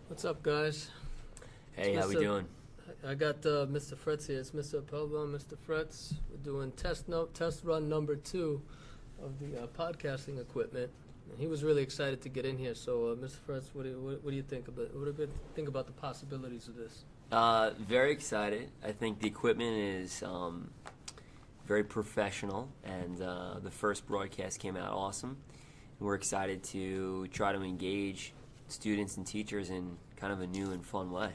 What's up, guys? Hey, It's how we Mr. doing? I got Mr. Fretz here. It's Mr. Pablo and Mr. Fretz. We're doing test run number 2 of the podcasting equipment. And he was really excited to get in here. So, Mr. Fretz, what do you think about think about the possibilities of this? Very excited. I think the equipment is very professional, and the first broadcast came out awesome. And we're excited to try to engage students and teachers in kind of a new and fun way.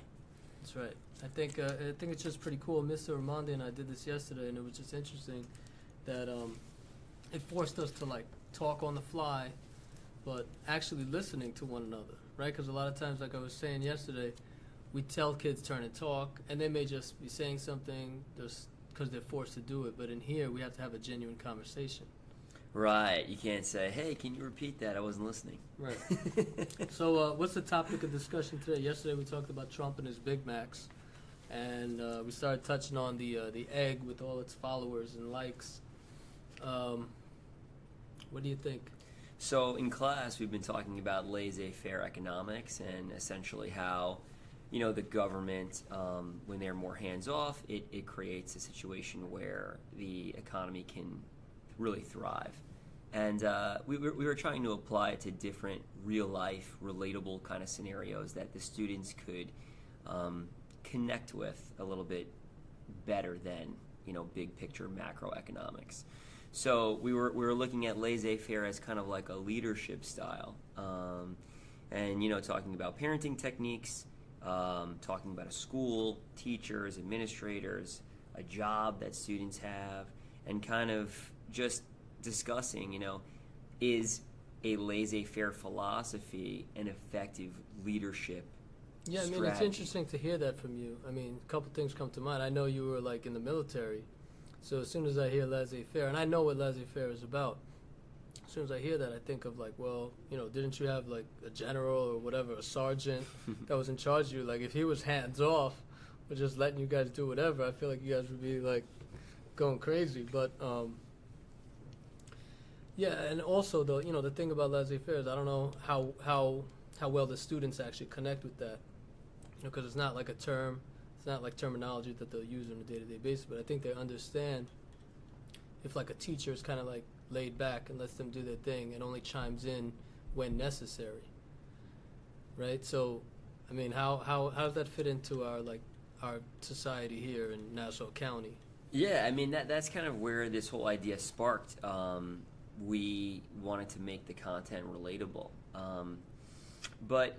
That's right. I think it's just pretty cool. Mr. Armandi and I did this yesterday, and it was just interesting that it forced us to like talk on the fly, but actually listening to one another, right? Because a lot of times, like I was saying yesterday, we tell kids turn and talk, and they may just be saying something just because they're forced to do it. But in here, we have to have a genuine conversation. Right. You can't say, hey, can you repeat that? I wasn't listening. Right. So what's the topic of discussion today? Yesterday we talked about Trump and his Big Macs, and we started touching on the egg with all its followers and likes. What do you think? So in class, we've been talking about laissez-faire economics and essentially how, the government, when they're more hands-off, it creates a situation where the economy can really thrive. And we were trying to apply it to different real-life, relatable kind of scenarios that the students could connect with a little bit better than, big picture macroeconomics. So we were looking at laissez-faire as kind of like a leadership style, and talking about parenting techniques, talking about a school, teachers, administrators, a job that students have, and kind of just discussing, is a laissez-faire philosophy an effective leadership Yeah, I mean, strategy? it's interesting to hear that from you. I mean, a couple things come to mind. I know you were like in the military, so as soon as I hear laissez-faire, and I know what laissez-faire is about, as soon as I hear that, I think of like, well, didn't you have like a general or whatever, a sergeant that was in charge of you? Like, if he was hands off or just letting you guys do whatever, I feel like you guys would be like going crazy. But yeah, and also the thing about laissez-faire is I don't know how well the students actually connect with that, because it's not like a term, it's not like terminology that they'll use on a day-to-day basis. But I think they understand if like a teacher is kind of like laid back and lets them do their thing and only chimes in when necessary, right? So, I mean, how does that fit into our society here in Nassau County? Yeah, I mean, that's kind of where this whole idea sparked. We wanted to make the content relatable. But,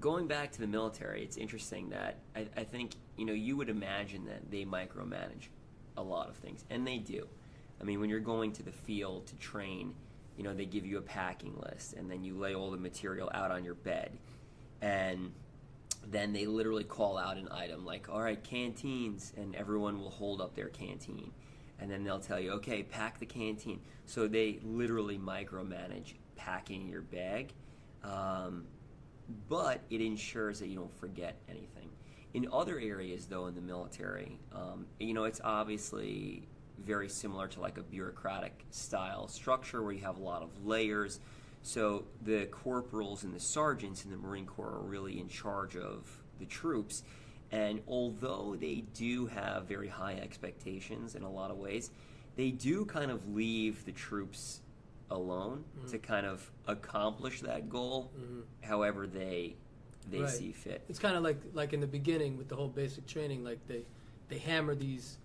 going back to the military, it's interesting that I think, you would imagine that they micromanage a lot of things, and they do. I mean, when you're going to the field to train, they give you a packing list, and then you lay all the material out on your bed, and then they literally call out an item like, all right, canteens, and everyone will hold up their canteen. And then they'll tell you, okay, pack the canteen. So they literally micromanage packing your bag, but it ensures that you don't forget anything. In other areas, though, in the military, it's obviously very similar to like a bureaucratic style structure where you have a lot of layers. So the corporals and the sergeants in the Marine Corps are really in charge of the troops. And although they do have very high expectations in a lot of ways, they do kind of leave the troops alone to kind of accomplish that goal however they Right. see fit. It's kind of like in the beginning with the whole basic training, like they hammer these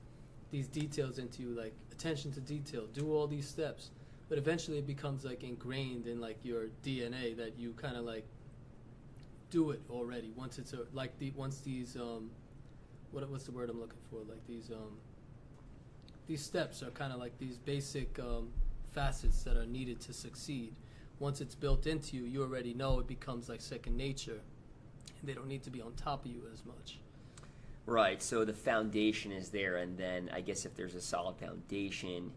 details into you, like attention to detail, do all these steps, but eventually it becomes like ingrained in like your DNA that you kind of like do it already once it's once these what's the word I'm looking for, like these steps are kind of like these basic facets that are needed to succeed. Once it's built into you, you already know. It becomes like second nature. They don't need to be on top of you as much. Right, so the foundation is there, and then I guess if there's a solid foundation,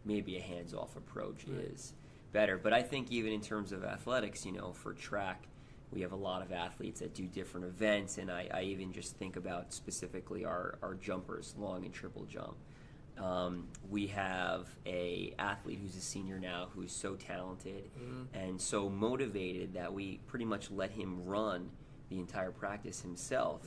maybe a hands-off approach is better. But I think even in terms of athletics, for track, we have a lot of athletes that do different events, and I even just think about specifically our jumpers, long and triple jump. We have a athlete who's a senior now who's so talented and so motivated that we pretty much let him run the entire practice himself.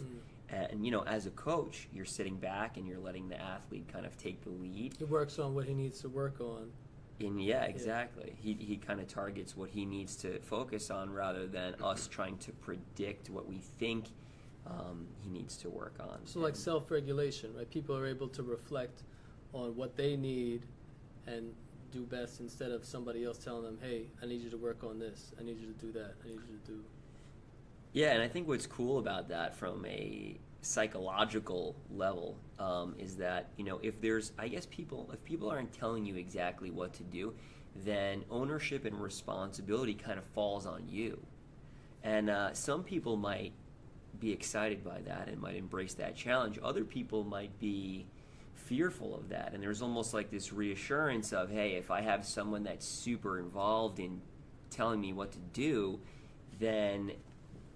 And, you know, as a coach, you're sitting back and you're letting the athlete kind of take the lead. He works on what he needs to work on. And yeah, exactly. He kind of targets what he needs to focus on rather than us trying to predict what we think he needs to work on. So like self-regulation, right? People are able to reflect on what they need and do best instead of somebody else telling them, hey, I need you to work on this. I need you to do that. I need you to do... Yeah, and I think what's cool about that from a psychological level is that, you know, if people aren't telling you exactly what to do, then ownership and responsibility kind of falls on you. And some people might be excited by that and might embrace that challenge. Other people might be fearful of that. And there's almost like this reassurance of, hey, if I have someone that's super involved in telling me what to do, then,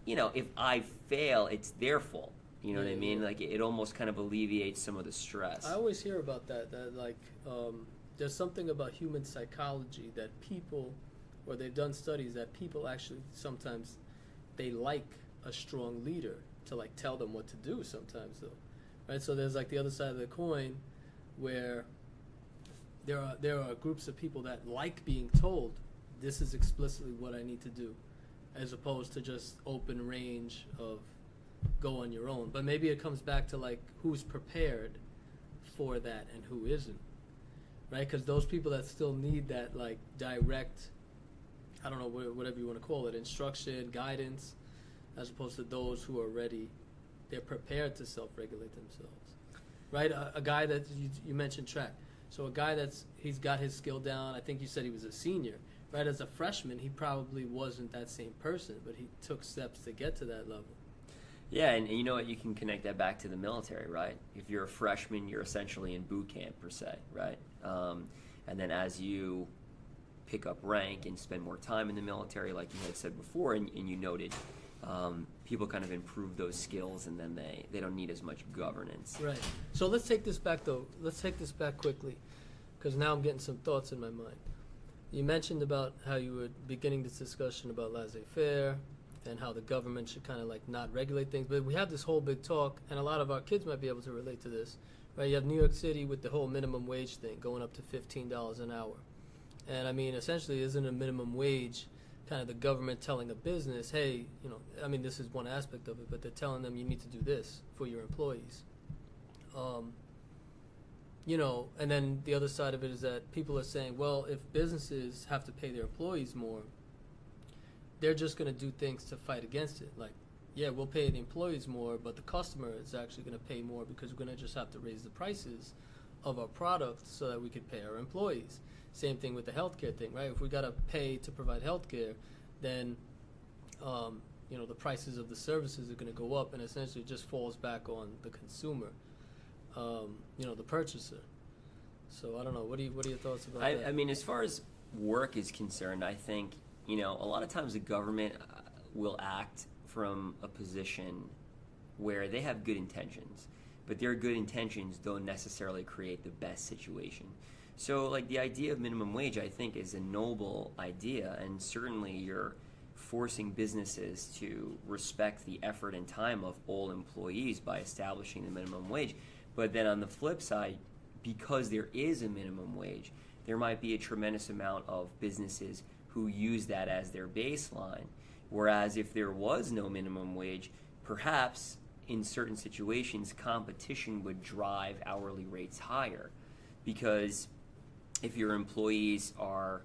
you know, if I fail, it's their fault. You know what I mean? Like, it almost kind of alleviates some of the stress. I always hear about that like, there's something about human psychology that people, or they've done studies that people actually sometimes, they like a strong leader to, like, tell them what to do sometimes, though. Right? So there's, like, the other side of the coin where there are groups of people that like being told, this is explicitly what I need to do, as opposed to just open range of go on your own. But maybe it comes back to, like, who's prepared for that and who isn't, right? Because those people that still need that, like, direct, I don't know, whatever you want to call it, instruction, guidance, as opposed to those who are ready, they're prepared to self-regulate themselves, right? A guy that you mentioned track. So a guy he's got his skill down. I think you said he was a senior, right? As a freshman, he probably wasn't that same person, but he took steps to get to that level. Yeah, and you know what? You can connect that back to the military, right? If you're a freshman, you're essentially in boot camp, per se, right? And then as you pick up rank and spend more time in the military, like you had said before, and you noted, people kind of improve those skills, and then they don't need as much governance. Right. So let's take this back, though. Let's take this back quickly, because now I'm getting some thoughts in my mind. You mentioned about how you were beginning this discussion about laissez-faire, and how the government should kind of, like, not regulate things. But we have this whole big talk, and a lot of our kids might be able to relate to this, right? You have New York City with the whole minimum wage thing going up to $15 an hour. And, I mean, essentially, isn't a minimum wage kind of the government telling a business, hey, you know, I mean, this is one aspect of it, but they're telling them you need to do this for your employees. You know, and then the other side of it is that people are saying, well, if businesses have to pay their employees more, they're just going to do things to fight against it. Like, yeah, we'll pay the employees more, but the customer is actually going to pay more because we're going to just have to raise the prices of our product so that we could pay our employees. Same thing with the healthcare thing, right? If we got to pay to provide healthcare, then, you know, the prices of the services are going to go up, and essentially it just falls back on the consumer, you know, the purchaser. So I don't know. What are your thoughts about that? I mean, as far as work is concerned, I think, you know, a lot of times the government will act from a position where they have good intentions, but their good intentions don't necessarily create the best situation. So, like, the idea of minimum wage, I think, is a noble idea, and certainly you're forcing businesses to respect the effort and time of all employees by establishing the minimum wage. But then on the flip side, because there is a minimum wage, there might be a tremendous amount of businesses who use that as their baseline. Whereas if there was no minimum wage, perhaps in certain situations, competition would drive hourly rates higher. Because if your employees are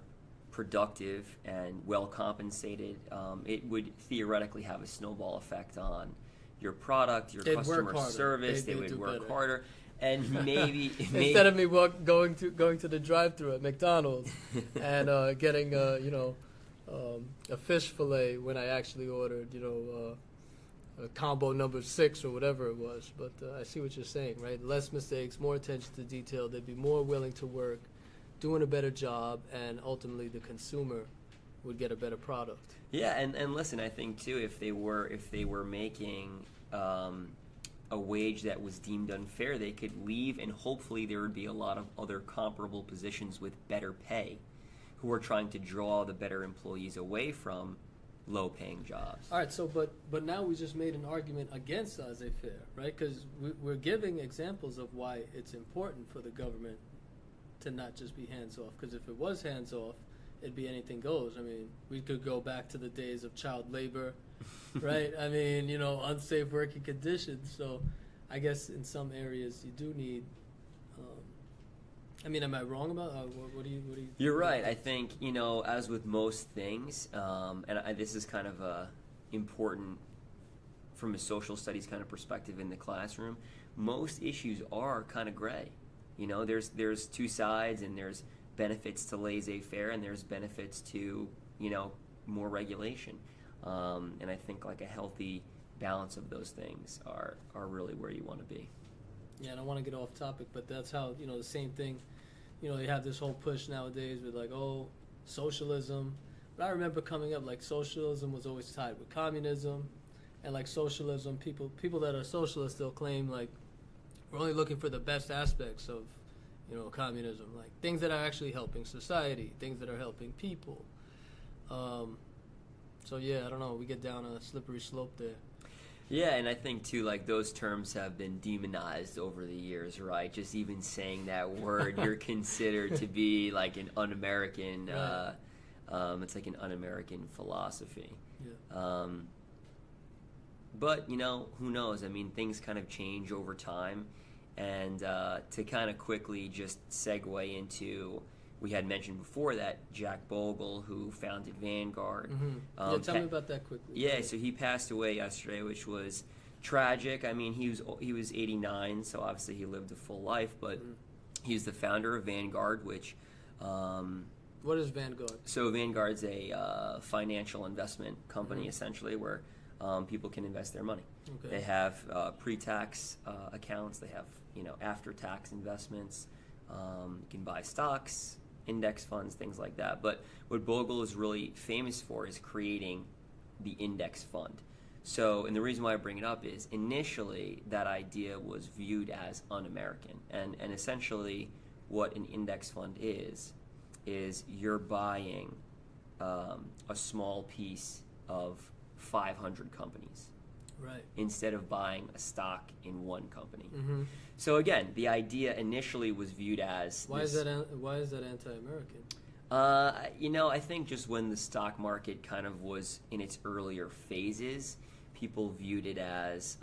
productive and well compensated, it would theoretically have a snowball effect on your product, your customer service. They would work harder. And maybe instead of me going to the drive-thru at McDonald's and getting a fish fillet when I actually ordered a combo number 6 or whatever it was. But I see what you're saying, right? Less mistakes, more attention to detail. They'd be more willing to work, doing a better job, and ultimately the consumer would get a better product. Yeah, and listen, I think too, if they were making a wage that was deemed unfair, they could leave, and hopefully there would be a lot of other comparable positions with better pay who are trying to draw the better employees away from low-paying jobs. All right, so but now we just made an argument against laissez-faire, right? Because we're giving examples of why it's important for the government to not just be hands-off. Because if it was hands-off, it'd be anything goes. I mean, we could go back to the days of child labor, right? I mean, unsafe working conditions. So I guess in some areas you do need. Am I wrong about what do you? You're right. I think as with most things, this is kind of important from a social studies kind of perspective in the classroom. Most issues are kind of gray. There's two sides, and there's benefits to laissez-faire, and there's benefits to more regulation. And I think like a healthy balance of those things are really where you want to be. Yeah, and I want to get off topic, but that's how, the same thing, you have this whole push nowadays with like, socialism. But I remember coming up, like socialism was always tied with communism, and like socialism, people that are socialists, they'll claim like, we're only looking for the best aspects of, communism, like things that are actually helping society, things that are helping people. So yeah, I don't know, we get down a slippery slope there. Yeah, and I think too, like those terms have been demonized over the years, right? Just even saying that word, you're considered to be like an un-American. Right. It's like an un-American philosophy. Yeah. But who knows? I mean, things kind of change over time, and to kind of quickly just segue into. We had mentioned before that Jack Bogle, who founded Vanguard. Mm-hmm. Tell me about that quickly. Yeah, so he passed away yesterday, which was tragic. I mean, he was 89, so obviously he lived a full life. But he's the founder of Vanguard, which. What is Vanguard? So Vanguard's a financial investment company, essentially, where people can invest their money. Okay. They have pre-tax accounts. They have after-tax investments. You can buy stocks, index funds, things like that. But what Bogle is really famous for is creating the index fund. So, and the reason why I bring it up is initially that idea was viewed as un-American. And essentially what an index fund is you're buying a small piece of 500 companies. Right. Instead of buying a stock in one company. Mm-hmm. So again, the idea initially was viewed as why is that anti-American? I think just when the stock market kind of was in its earlier phases, people viewed it as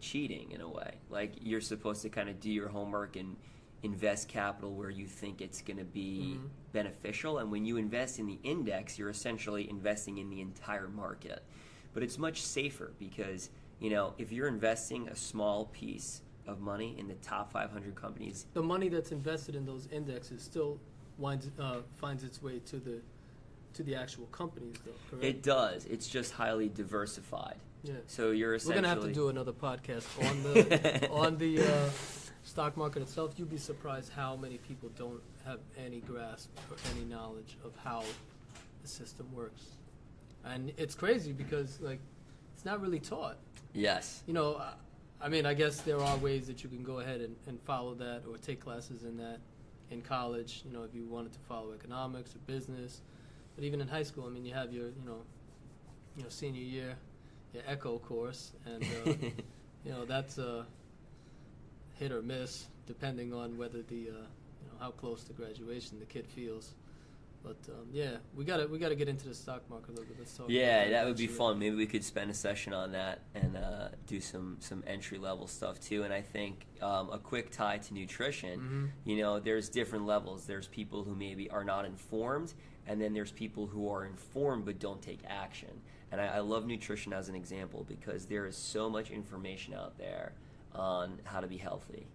cheating in a way. Like you're supposed to kind of do your homework and invest capital where you think it's going to be beneficial. And when you invest in the index, you're essentially investing in the entire market. But it's much safer because, if you're investing a small piece of money in the top 500 companies, the money that's invested in those indexes still finds its way to the actual companies, though. Correct? It does. It's just highly diversified. Yeah. So you're essentially. We're gonna have to do another podcast on the stock market itself. You'd be surprised how many people don't have any grasp or any knowledge of how the system works. And it's crazy because, like, it's not really taught. Yes. I guess there are ways that you can go ahead and follow that or take classes in that in college, if you wanted to follow economics or business. But even in high school, you have your, senior year, your ECHO course. And, that's a hit or miss depending on whether the, how close to graduation the kid feels. But we gotta get into the stock market a little bit. Let's talk. Yeah, that would be fun. Maybe we could spend a session on that and do some entry level stuff too. And I think a quick tie to nutrition. There's different levels. There's people who maybe are not informed, and then there's people who are informed but don't take action. And I love nutrition as an example because there is so much information out there on how to be healthy.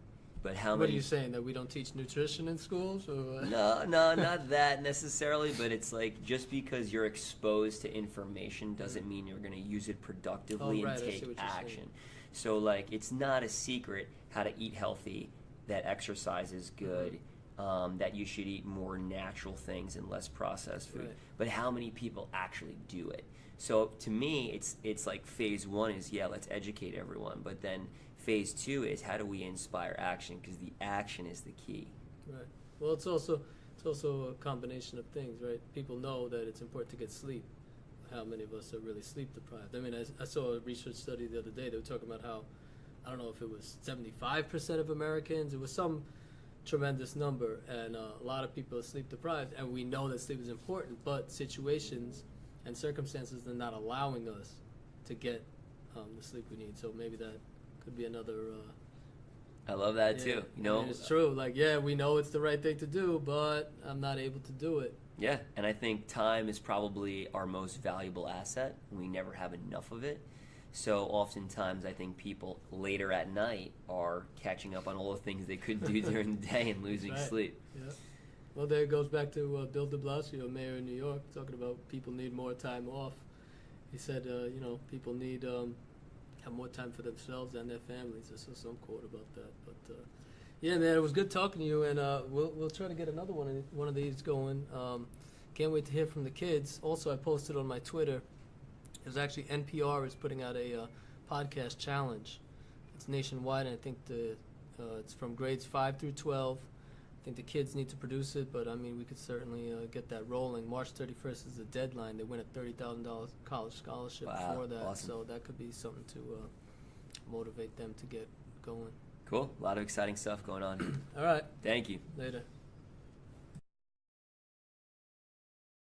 But what are you saying, that we don't teach nutrition in schools? Or No, not that necessarily, but it's like just because you're exposed to information doesn't mean you're going to use it productively and take action. So like it's not a secret how to eat healthy, that exercise is good, that you should eat more natural things and less processed food. Right. But how many people actually do it? So to me, it's like phase one is, yeah, let's educate everyone, but then phase two is how do we inspire action, because the action is the key. Right. Well, it's also a combination of things, right? People know that it's important to get sleep. How many of us are really sleep deprived? I mean, I saw a research study the other day. They were talking about how, I don't know if it was 75% of Americans. It was some tremendous number, and a lot of people are sleep deprived. And we know that sleep is important, but situations and circumstances are not allowing us to get the sleep we need. So maybe that could be another. I love that yeah, too. You I know, mean, it's true. Like, yeah, we know it's the right thing to do, but I'm not able to do it. Yeah, and I think time is probably our most valuable asset. We never have enough of it. So oftentimes I think people later at night are catching up on all the things they couldn't do during the day and losing Right. sleep. Yeah. Well, there it goes back to Bill de Blasio, mayor of New York, talking about people need more time off. He said, people need have more time for themselves and their families. I saw some quote about that. But yeah, man, it was good talking to you, and we'll try to get another one of these going. Can't wait to hear from the kids. Also, I posted on my Twitter. There's actually NPR is putting out a podcast challenge. It's nationwide, and I think it's from grades 5 through 12. I think the kids need to produce it, but I mean, we could certainly get that rolling. March 31st is the deadline. They win a $30,000 college scholarship Wow, for that, awesome. so that could be something to motivate them to get going. Cool. A lot of exciting stuff going on. All right, Thank you. later.